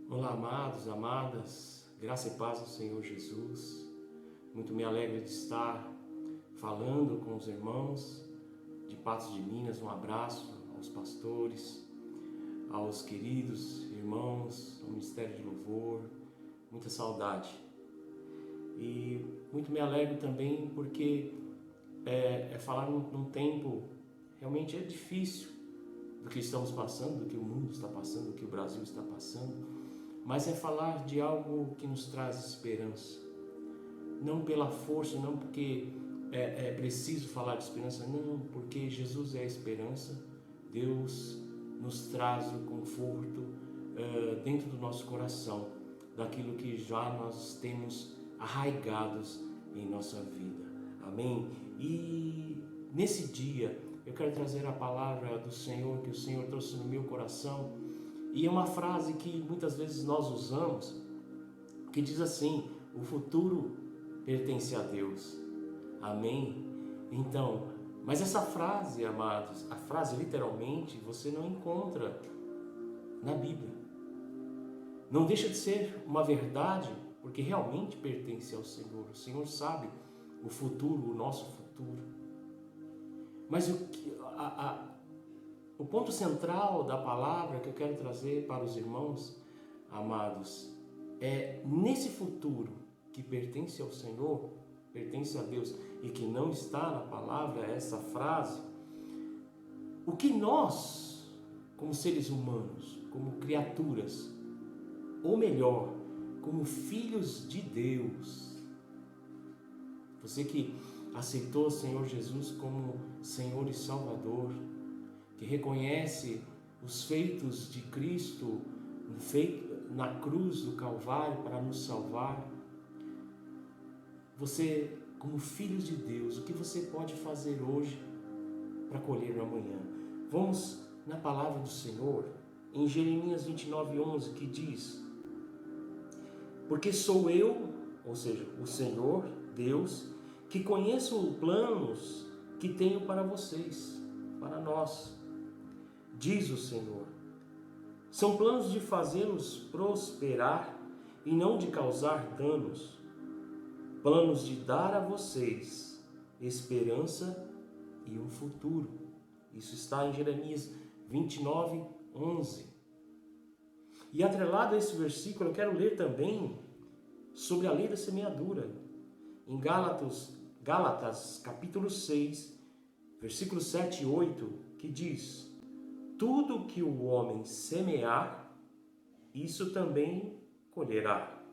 Olá, amados, amadas, graça e paz do Senhor Jesus. Muito me alegro de estar falando com os irmãos de Patos de Minas. Um abraço aos pastores, aos queridos irmãos, ao Ministério de Louvor. Muita saudade. E muito me alegro também porque falar num tempo realmente é difícil do que estamos passando, do que o mundo está passando, do que o Brasil está passando. Mas é falar de algo que nos traz esperança. Não pela força, não porque é preciso falar de esperança, não, porque Jesus é a esperança. Deus nos traz o conforto dentro do nosso coração, daquilo que já nós temos arraigados em nossa vida. Amém? E nesse dia eu quero trazer a palavra do Senhor, que o Senhor trouxe no meu coração. E é uma frase que muitas vezes nós usamos, que diz assim: o futuro pertence a Deus. Amém? Então, mas essa frase, amados, a frase literalmente você não encontra na Bíblia. Não deixa de ser uma verdade, porque realmente pertence ao Senhor. O Senhor sabe o futuro, o nosso futuro. Mas o ponto central da palavra que eu quero trazer para os irmãos amados é nesse futuro que pertence ao Senhor, pertence a Deus e que não está na palavra, essa frase, o que nós, como seres humanos, como criaturas, ou melhor, como filhos de Deus, você que aceitou o Senhor Jesus como Senhor e Salvador, que reconhece os feitos de Cristo na cruz do Calvário para nos salvar. Você, como filhos de Deus, o que você pode fazer hoje para colher no amanhã? Vamos na palavra do Senhor, em Jeremias 29:11, que diz: porque sou eu, ou seja, o Senhor, Deus, que conheço os planos que tenho para vocês, para nós, diz o Senhor. São planos de fazê-los prosperar e não de causar danos. Planos de dar a vocês esperança e um futuro. Isso está em Jeremias 29:11. E atrelado a esse versículo, eu quero ler também sobre a lei da semeadura. Em Gálatas capítulo 6, versículos 7 e 8, que diz: tudo que o homem semear, isso também colherá.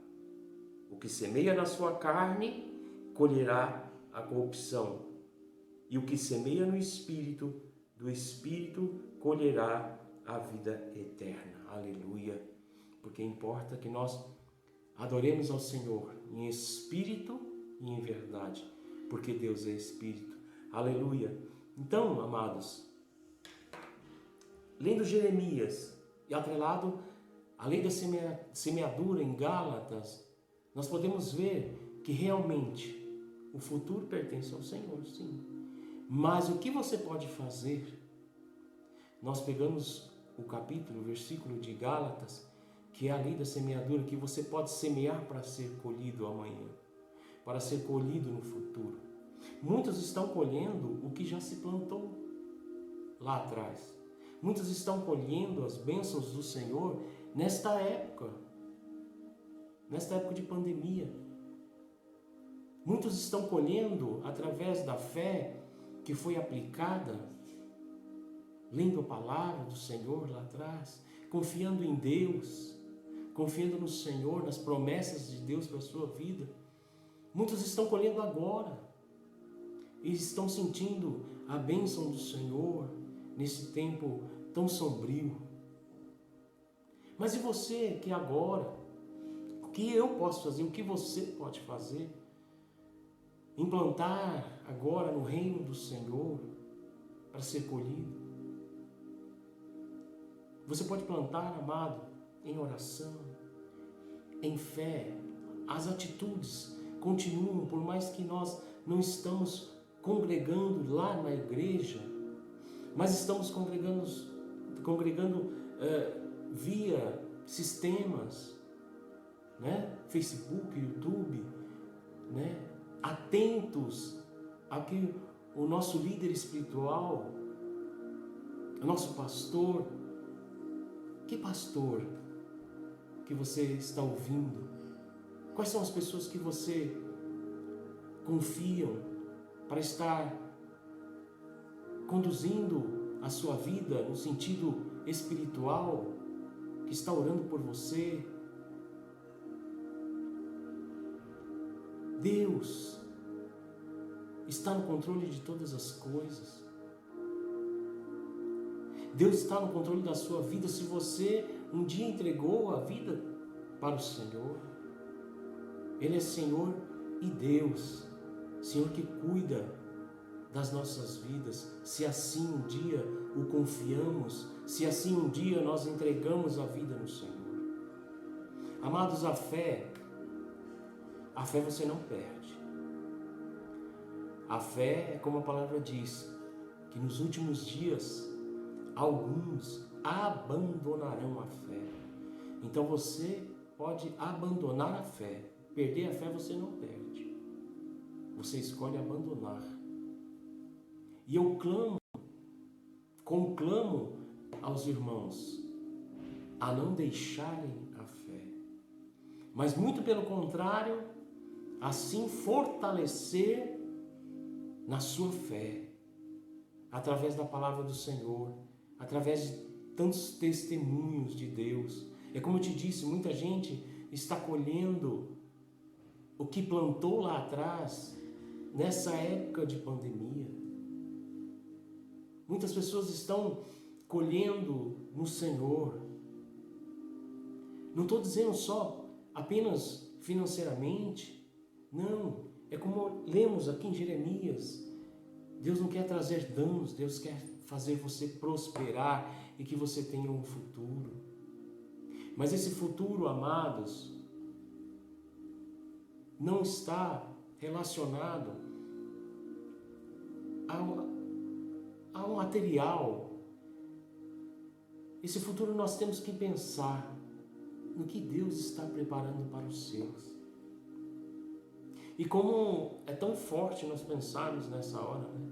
O que semeia na sua carne, colherá a corrupção. E o que semeia no Espírito, do Espírito colherá a vida eterna. Aleluia! Porque importa que nós adoremos ao Senhor em espírito e em verdade, porque Deus é Espírito. Aleluia! Então, amados, lendo Jeremias e atrelado à lei da semeadura em Gálatas, nós podemos ver que realmente o futuro pertence ao Senhor, sim. Mas o que você pode fazer? Nós pegamos o capítulo, o versículo de Gálatas, que é a lei da semeadura, que você pode semear para ser colhido amanhã, para ser colhido no futuro. Muitos estão colhendo o que já se plantou lá atrás. Muitos estão colhendo as bênçãos do Senhor nesta época de pandemia. Muitos estão colhendo através da fé que foi aplicada, lendo a palavra do Senhor lá atrás, confiando em Deus, confiando no Senhor, nas promessas de Deus para a sua vida. Muitos estão colhendo agora e estão sentindo a bênção do Senhor nesse tempo tão sombrio. Mas e você que agora, o que eu posso fazer, o que você pode fazer? Implantar agora no reino do Senhor para ser colhido. Você pode plantar, amado, em oração, em fé. As atitudes continuam, por mais que nós não estamos congregando lá na igreja, mas estamos congregando via sistemas, né? Facebook, YouTube, né? Atentos ao que o nosso líder espiritual, o nosso pastor, que pastor que você está ouvindo? Quais são as pessoas que você confia para estar conduzindo a sua vida no sentido espiritual, que está orando por você? Deus está no controle de todas as coisas. Deus está no controle da sua vida se você um dia entregou a vida para o Senhor. Ele é Senhor e Deus, Senhor que cuida das nossas vidas, se assim um dia o confiamos, se assim um dia nós entregamos a vida no Senhor. Amados, a fé você não perde. A fé é como a palavra diz, que nos últimos dias alguns abandonarão a fé. Então você pode abandonar a fé. Perder a fé você não perde. Você escolhe abandonar. E eu conclamo aos irmãos a não deixarem a fé, mas muito pelo contrário, assim fortalecer na sua fé, através da palavra do Senhor, através de tantos testemunhos de Deus. É como eu te disse, muita gente está colhendo o que plantou lá atrás, nessa época de pandemia. Muitas pessoas estão colhendo no Senhor. Não estou dizendo só apenas financeiramente, não. É como lemos aqui em Jeremias, Deus não quer trazer danos, Deus quer fazer você prosperar e que você tenha um futuro. Mas esse futuro, amados, não está relacionado ao material. Esse futuro nós temos que pensar no que Deus está preparando para os seus. E como é tão forte nós pensarmos nessa hora, né?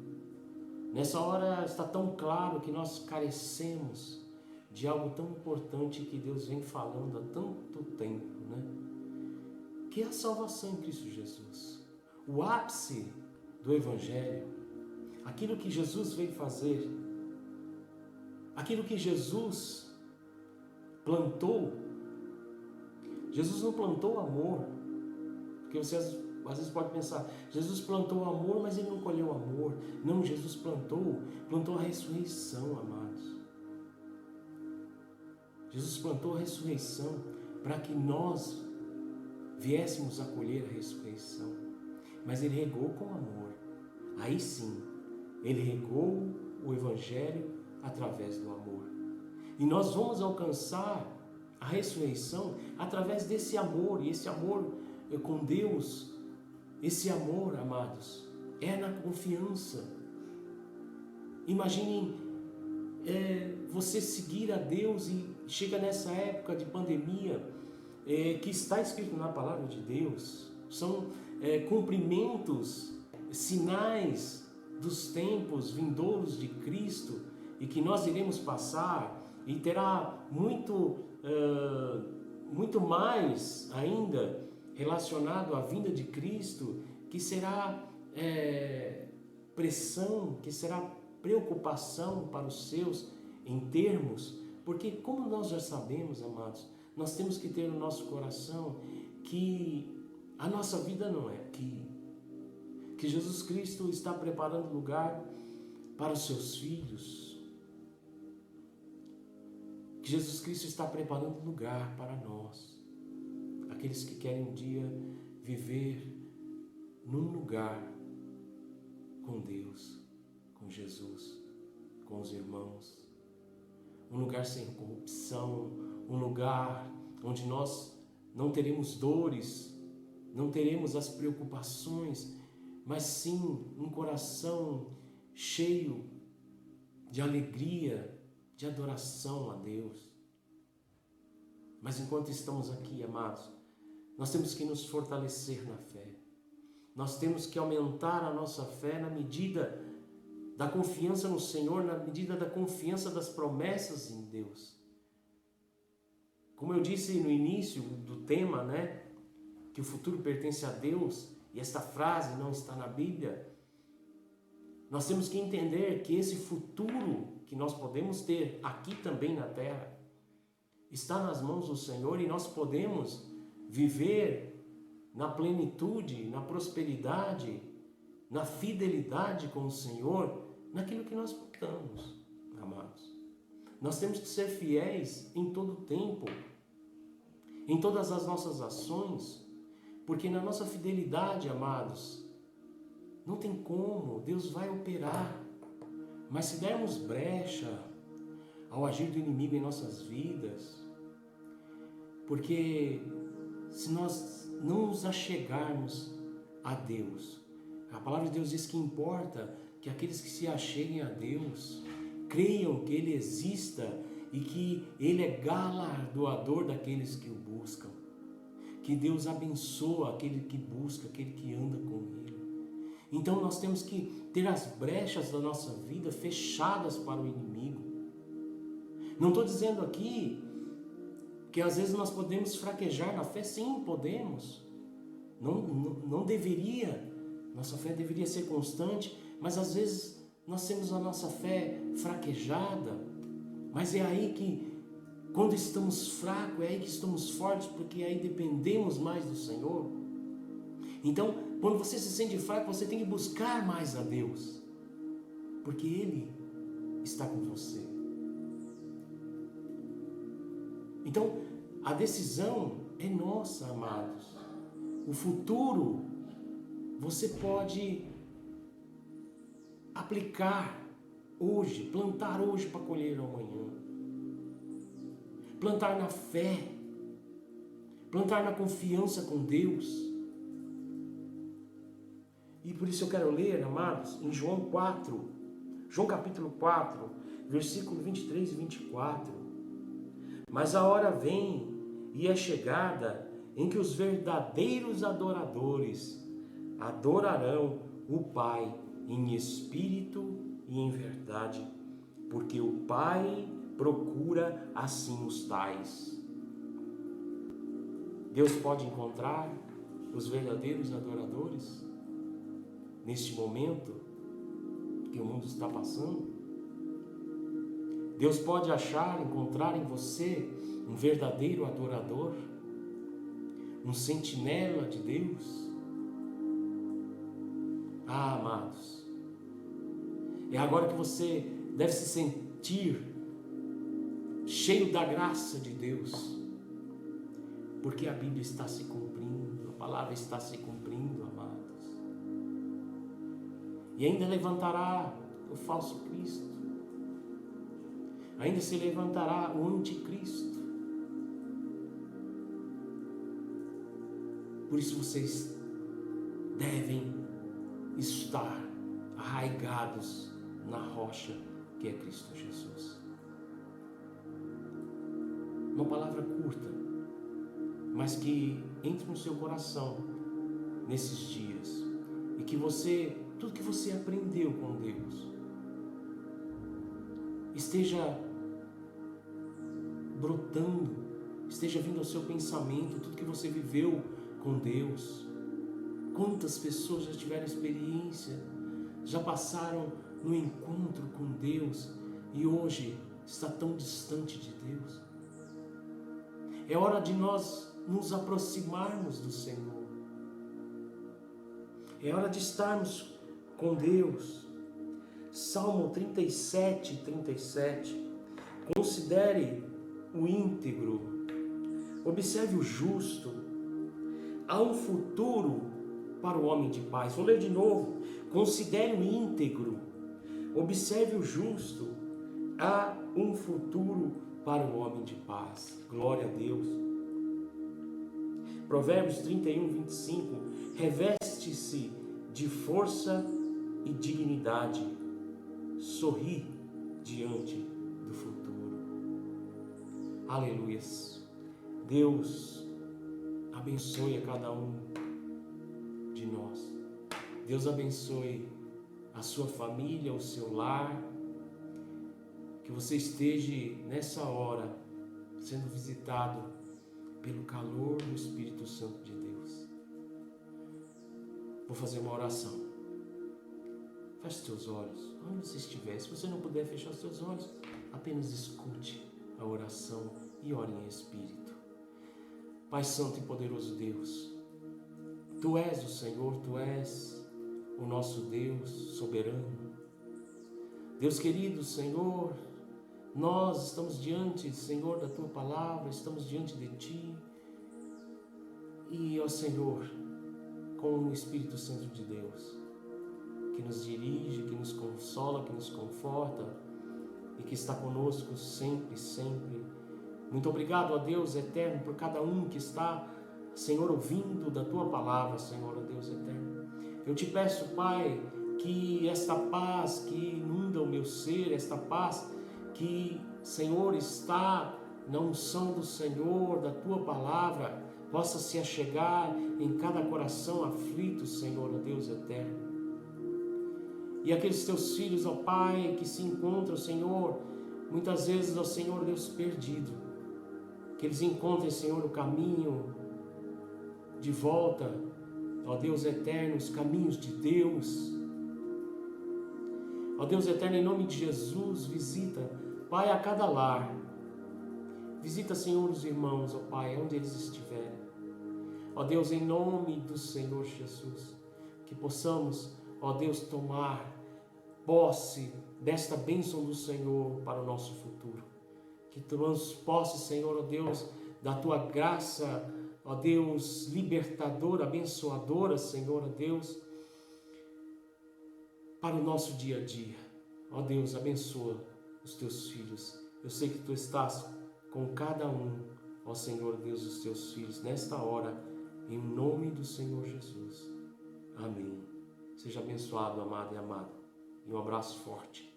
Nessa hora está tão claro que nós carecemos de algo tão importante que Deus vem falando há tanto tempo, né? Que é a salvação em Cristo Jesus. O ápice do Evangelho, aquilo que Jesus veio fazer, aquilo que Jesus plantou. Jesus não plantou amor, porque você às vezes pode pensar, Jesus plantou amor, mas ele não colheu amor. Não, Jesus plantou a ressurreição, amados. Jesus plantou a ressurreição para que nós viéssemos a colher a ressurreição. Mas ele regou com amor. Aí sim, ele regou o Evangelho através do amor. E nós vamos alcançar a ressurreição através desse amor. E esse amor com Deus, esse amor, amados, é na confiança. Imaginem você seguir a Deus e chega nessa época de pandemia, que está escrito na palavra de Deus, são cumprimentos, sinais dos tempos vindouros de Cristo, e que nós iremos passar, e terá muito mais ainda relacionado à vinda de Cristo, que será pressão, que será preocupação para os seus em termos, porque como nós já sabemos, amados, nós temos que ter no nosso coração que a nossa vida não é aqui, que Jesus Cristo está preparando lugar para os seus filhos, que Jesus Cristo está preparando lugar para nós, aqueles que querem um dia viver num lugar com Deus, com Jesus, com os irmãos, um lugar sem corrupção, um lugar onde nós não teremos dores, não teremos as preocupações, mas sim um coração cheio de alegria, de adoração a Deus. Mas enquanto estamos aqui, amados, nós temos que nos fortalecer na fé. Nós temos que aumentar a nossa fé na medida da confiança no Senhor, na medida da confiança das promessas em Deus. Como eu disse no início do tema, né, que o futuro pertence a Deus, e esta frase não está na Bíblia, nós temos que entender que esse futuro que nós podemos ter aqui também na terra está nas mãos do Senhor, e nós podemos viver na plenitude, na prosperidade, na fidelidade com o Senhor, naquilo que nós plantamos, amados. Nós temos que ser fiéis em todo o tempo, em todas as nossas ações, porque na nossa fidelidade, amados, não tem como, Deus vai operar. Mas se dermos brecha ao agir do inimigo em nossas vidas, porque se nós não nos achegarmos a Deus, a palavra de Deus diz que importa que aqueles que se acheguem a Deus creiam que Ele exista e que Ele é galardoador daqueles que o buscam, que Deus abençoa aquele que busca, aquele que anda com Ele. Então nós temos que ter as brechas da nossa vida fechadas para o inimigo. Não estou dizendo aqui que às vezes nós podemos fraquejar na fé. Sim, podemos. Não deveria. Nossa fé deveria ser constante, mas às vezes nós temos a nossa fé fraquejada. Mas é aí que, quando estamos fracos, é aí que estamos fortes, porque aí dependemos mais do Senhor. Então, quando você se sente fraco, você tem que buscar mais a Deus, porque Ele está com você. Então, a decisão é nossa, amados. O futuro você pode aplicar hoje, plantar hoje para colher amanhã. Plantar na fé, plantar na confiança com Deus. E por isso eu quero ler, amados, em João capítulo 4, versículo 23 e 24. Mas a hora vem e é chegada em que os verdadeiros adoradores adorarão o Pai em espírito e em verdade, porque o Pai procura assim os tais. Deus pode encontrar os verdadeiros adoradores neste momento que o mundo está passando? Deus pode encontrar em você um verdadeiro adorador, um sentinela de Deus? Ah, amados, é agora que você deve se sentir cheio da graça de Deus, porque a Bíblia está se cumprindo, a palavra está se cumprindo, amados. E ainda levantará o falso Cristo, ainda se levantará o anticristo. Por isso vocês devem estar arraigados na rocha que é Cristo Jesus. Uma palavra curta, mas que entre no seu coração nesses dias, e que tudo que você aprendeu com Deus, esteja brotando, esteja vindo ao seu pensamento, tudo que você viveu com Deus. Quantas pessoas já tiveram experiência, já passaram no encontro com Deus e hoje está tão distante de Deus. É hora de nós nos aproximarmos do Senhor. É hora de estarmos com Deus. Salmo 37, 37. Considere o íntegro, observe o justo. Há um futuro para o homem de paz. Vou ler de novo. Considere o íntegro, observe o justo. Há um futuro para o homem de paz. Glória a Deus. Provérbios 31, 25. Reveste-se de força e dignidade. Sorri diante do futuro. Aleluias. Deus abençoe a cada um de nós. Deus abençoe a sua família, o seu lar. Que você esteja nessa hora sendo visitado pelo calor do Espírito Santo de Deus. Vou fazer uma oração. Feche os teus olhos, onde você estiver. Se você não puder fechar os teus olhos, apenas escute a oração e ore em Espírito. Pai Santo e poderoso Deus, Tu és o Senhor, Tu és o nosso Deus soberano. Deus querido, Senhor, nós estamos diante, Senhor, da Tua Palavra, estamos diante de Ti. E, ó Senhor, com o Espírito Santo de Deus, que nos dirige, que nos consola, que nos conforta e que está conosco sempre, sempre. Muito obrigado, ó Deus eterno, por cada um que está, Senhor, ouvindo da Tua Palavra, Senhor, ó Deus eterno. Eu te peço, Pai, que esta paz que inunda o meu ser, esta paz que, Senhor, está na unção do Senhor, da Tua Palavra, possa se achegar em cada coração aflito, Senhor, ó Deus eterno. E aqueles Teus filhos, ó Pai, que se encontram, Senhor, muitas vezes, ó Senhor, Deus perdido, que eles encontrem, Senhor, o caminho de volta, ó Deus eterno, os caminhos de Deus. Ó Deus eterno, em nome de Jesus, visita, Pai, a cada lar. Visita, Senhor, os irmãos, ó Pai, onde eles estiverem. Ó Deus, em nome do Senhor Jesus, que possamos, ó Deus, tomar posse desta bênção do Senhor para o nosso futuro. Que tomamos posse, Senhor, ó Deus, da Tua graça, ó Deus, libertadora, abençoadora, Senhor, ó Deus, para o nosso dia a dia. Ó Deus, abençoa os Teus filhos. Eu sei que Tu estás com cada um, ó Senhor Deus, dos Teus filhos, nesta hora, em nome do Senhor Jesus. Amém. Seja abençoado, amado e amada. E um abraço forte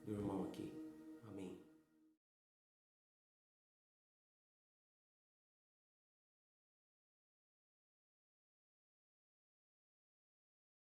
do irmão aqui. Amém.